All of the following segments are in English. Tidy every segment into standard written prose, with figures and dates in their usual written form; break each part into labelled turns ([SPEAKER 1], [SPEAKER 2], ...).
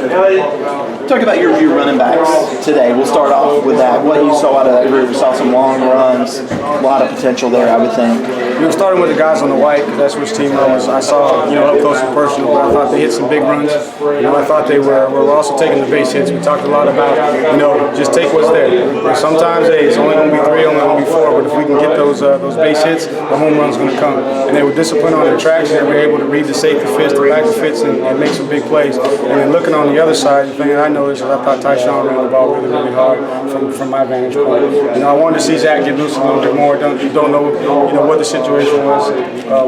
[SPEAKER 1] Talk about your running backs today. We'll start off with that. What you saw out of that group. We saw some long runs, a lot of potential there, I would think.
[SPEAKER 2] Starting with the guys on the white, because that's which team I was. I saw, up close and personal, but I thought they hit some big runs. I thought they were also taking the base hits. We talked a lot about, just take what's there. Sometimes, it's only going to be 3, only going to be 4, but if we can get those base hits, the home run's going to come. And they were disciplined on their tracks. They were able to read the safety fits, the back fits, and make some big plays. And then looking on the other side, the thing that I noticed is I thought Tyshawn ran the ball really, really hard from my vantage point. I wanted to see Zach get loose a little bit more. Don't know, what the situation was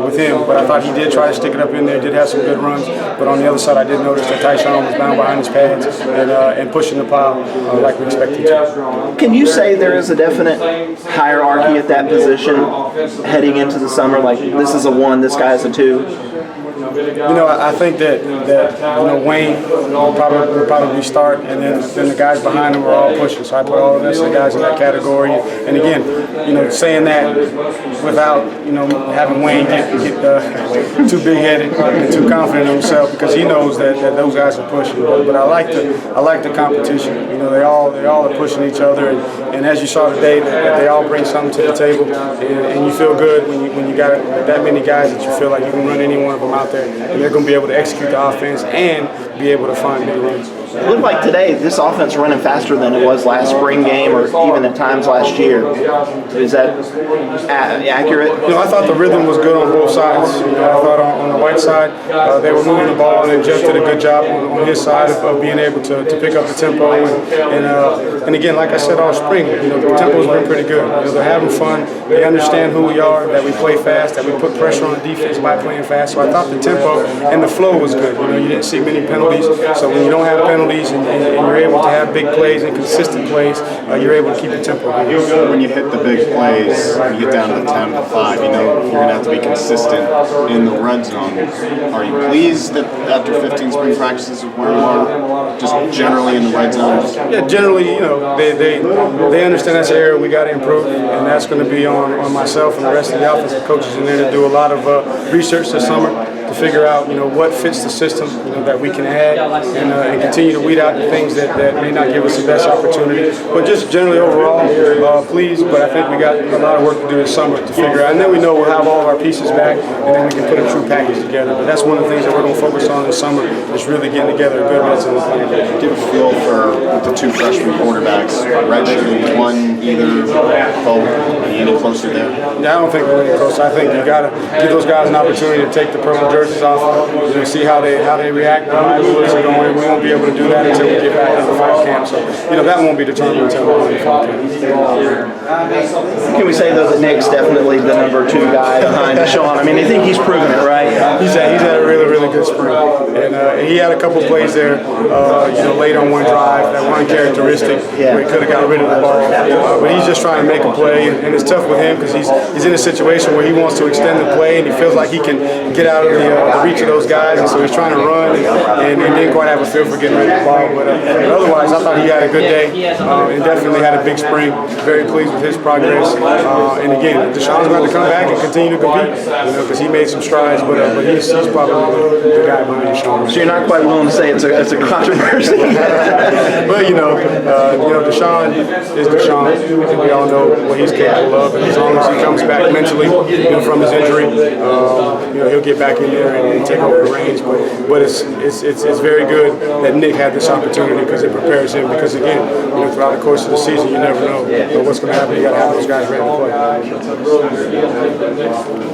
[SPEAKER 2] with him, but I thought he did try to stick it up in there. Did have some good runs, but on the other side, I did notice that Tyshawn was down behind his pads and pushing the pile like we expected to.
[SPEAKER 1] Can you say there is a definite hierarchy at that position heading into the summer? Like this is a 1, this guy is a 2.
[SPEAKER 2] I think that Wayne will probably start, and then the guys behind him are all pushing. So I put all of us, the guys in that category. And again, saying that without having Wayne get too big-headed and too confident in himself, because he knows that those guys are pushing. But I like the competition. They all are pushing each other, and as you saw today, that they all bring something to the table, and you feel good when you got that many guys that you feel like you can run any one of them out there, and they're going to be able to execute the offense and be able to find big runs.
[SPEAKER 1] It looked like today this offense running faster than it was last spring game or even at times last year. Is that accurate?
[SPEAKER 2] I thought the rhythm was good on both sides. I thought on the white side they were moving the ball, and Jeff did a good job on his side of being able to pick up the tempo. And again, like I said all spring, the tempo's been pretty good. They're having fun. They understand who we are, that we play fast, that we put pressure on the defense by playing fast. So I thought the tempo and the flow was good. You didn't see many penalties. So when you don't have penalties and you're able to have big plays and consistent plays, you're able to keep the tempo going.
[SPEAKER 3] When you hit the big plays, when you get down to the 10 to 5, you're going to have to be consistent in the red zone. Are you pleased that after 15 spring practices of where you are, just generally in the red zone?
[SPEAKER 2] Yeah, generally, they understand that's an area we got to improve, and that's going to be on myself and the rest of the offensive coaches in there to do a lot of research this summer to figure out, what fits the system that we can add, and continue to weed out the things that may not give us the best opportunity. But just generally overall, pleased. But I think we got a lot of work to do this summer to figure out, and then we know we'll have all of our pieces back, and then we can put a true package together. But that's one of the things that we're going to focus on this summer is really getting together a good red zone plan.
[SPEAKER 3] Do you feel for the 2 freshman quarterbacks, redshirting one, either, both? Are you any closer there?
[SPEAKER 2] Yeah, I don't think we're any closer. I think you got to give those guys an opportunity to take the purple jerseys off, see how they react. We won't be able to do that until we get back into fall camp. So that won't be determined until we get into fall camp.
[SPEAKER 1] Can we say though that Nick's definitely the number 2 guy behind Deshaun? I mean, I think he's proven it, right?
[SPEAKER 2] He's had a really, really good spring, and he had a couple plays there, late on one drive, that one characteristic where he could have got rid of the ball, but he's just trying to make a play, and it's tough with him because he's in a situation where he wants to extend the play and he feels like he can get out of the reach of those guys, and so he's trying to run and didn't quite have a feel for getting rid of the ball. But otherwise, I thought he had a good day and definitely had a big spring. Very pleased with his progress. And again, Deshaun's going to come back and continue to compete, because he made some strides, but he's probably the guy behind Deshaun.
[SPEAKER 1] So you're not quite willing to say it's a controversy.
[SPEAKER 2] But Deshaun is Deshaun, and we all know what he's capable of. And as long as he comes back mentally, from his injury, he'll get back in there and take over the reins. But it's very good that Nick had this opportunity because it prepares him. Because again, throughout the course of the season, you never know what's going to happen. You got to have those guys ready to play.